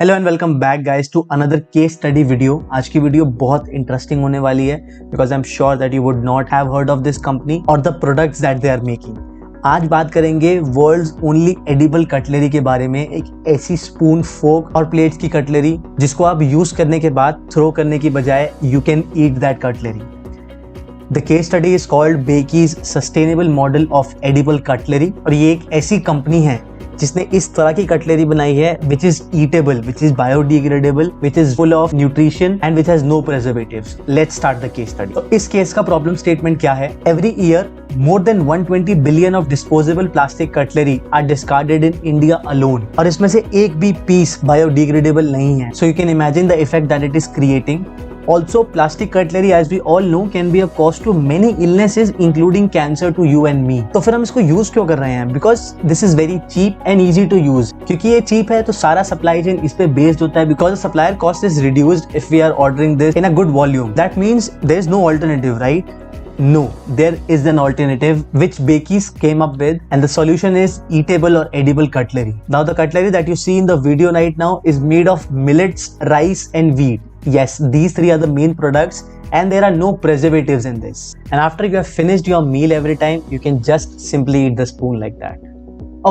Hello and welcome back guys to another case study video. आज की video बहुत interesting होने वाली है because I am sure that you would not have heard of this company और the products that they are making. आज बात करेंगे वर्ल्ड्स ओनली एडिबल कटलरी के बारे में, एक ऐसी स्पून, फोक और प्लेट्स की कटलरी जिसको आप यूज करने के बाद थ्रो करने की बजाय you can eat that cutlery. The case study is called Bakeys sustainable model of edible cutlery और ये एक ऐसी कंपनी है जिसने इस तरह की कटलरी बनाई है which is edible, which is biodegradable, which is full of nutrition and which has no preservatives. Let's start the case study. तो इस केस का प्रॉब्लम स्टेटमेंट क्या है? Every year more than 120 billion of disposable plastic cutlery are discarded in India alone और इसमें से एक भी पीस बायोडिग्रेडेबल नहीं है। So you can imagine the effect that it is creating. Also, plastic cutlery, as we all know, can be a cause to many illnesses, including cancer to you and me. तो फिर हम इसको use क्यों कर रहे हैं? Because this is very cheap and easy to use. क्योंकि ये cheap है तो सारा supply chain इस पे based होता है because the supplier cost is reduced if we are ordering this in a good volume. That means there is no alternative, right? No, there is an alternative which Bakey's came up with, and the solution is eatable or edible cutlery. Now the cutlery that you see in the video right now is made of millets, rice and wheat. Yes, these three are the main products and there are no preservatives in this. And after you have finished your meal every time, you can just simply eat the spoon like that.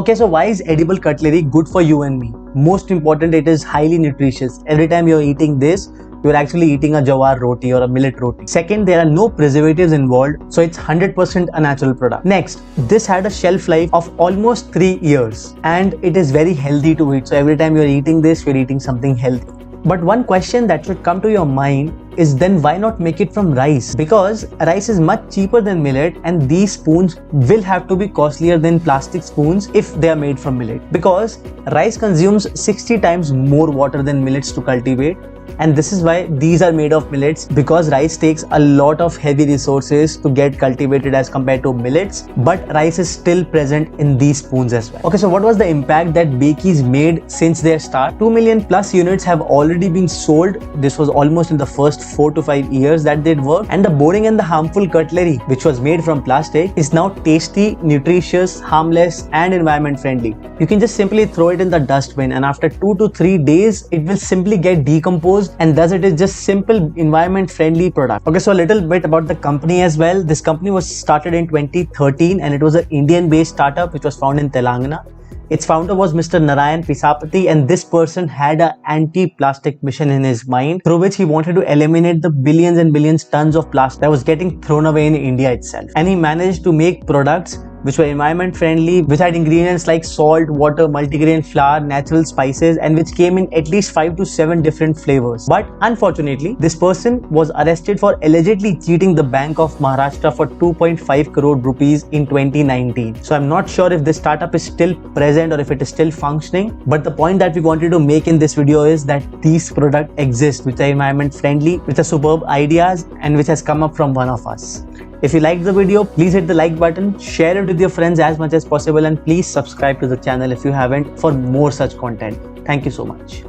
Okay, so why is edible cutlery good for you and me? Most important, it is highly nutritious. Every time you're eating this, you're actually eating a jawar roti or a millet roti. Second, there are no preservatives involved, so it's 100% a natural product. Next, this had a shelf life of almost 3 years and it is very healthy to eat. So every time you're eating this, you're eating something healthy. But one question that should come to your mind is then why not make it from rice? Because rice is much cheaper than millet and these spoons will have to be costlier than plastic spoons if they are made from millet. Because rice consumes 60 times more water than millets to cultivate. And this is why these are made of millets, because rice takes a lot of heavy resources to get cultivated as compared to millets, but rice is still present in these spoons as well. Okay, so what was the impact that Bakey's made since their start? 2 million plus units have already been sold. This was almost in the first 4 to 5 years that they'd worked. And the boring and the harmful cutlery, which was made from plastic, is now tasty, nutritious, harmless and environment friendly. You can just simply throw it in the dustbin and after 2 to 3 days, it will simply get decomposed, and thus it is just simple environment friendly product. Okay, so a little bit about the company as well. This company was started in 2013 and it was an Indian based startup which was found in Telangana. Its founder was Mr. Narayan Pisapati, and this person had an anti-plastic mission in his mind through which he wanted to eliminate the billions and billions tons of plastic that was getting thrown away in India itself. And he managed to make products which were environment friendly, which had ingredients like salt, water, multigrain flour, natural spices, and which came in at least 5 to 7 different flavors. But unfortunately, this person was arrested for allegedly cheating the Bank of Maharashtra for 2.5 crore rupees in 2019. So I'm not sure if this startup is still present or if it is still functioning. But the point that we wanted to make in this video is that these products exist, which are environment friendly, which are superb ideas, and which has come up from one of us. If you liked the video, please hit the like button, share it with your friends as much as possible, and please subscribe to the channel if you haven't for more such content. Thank you so much.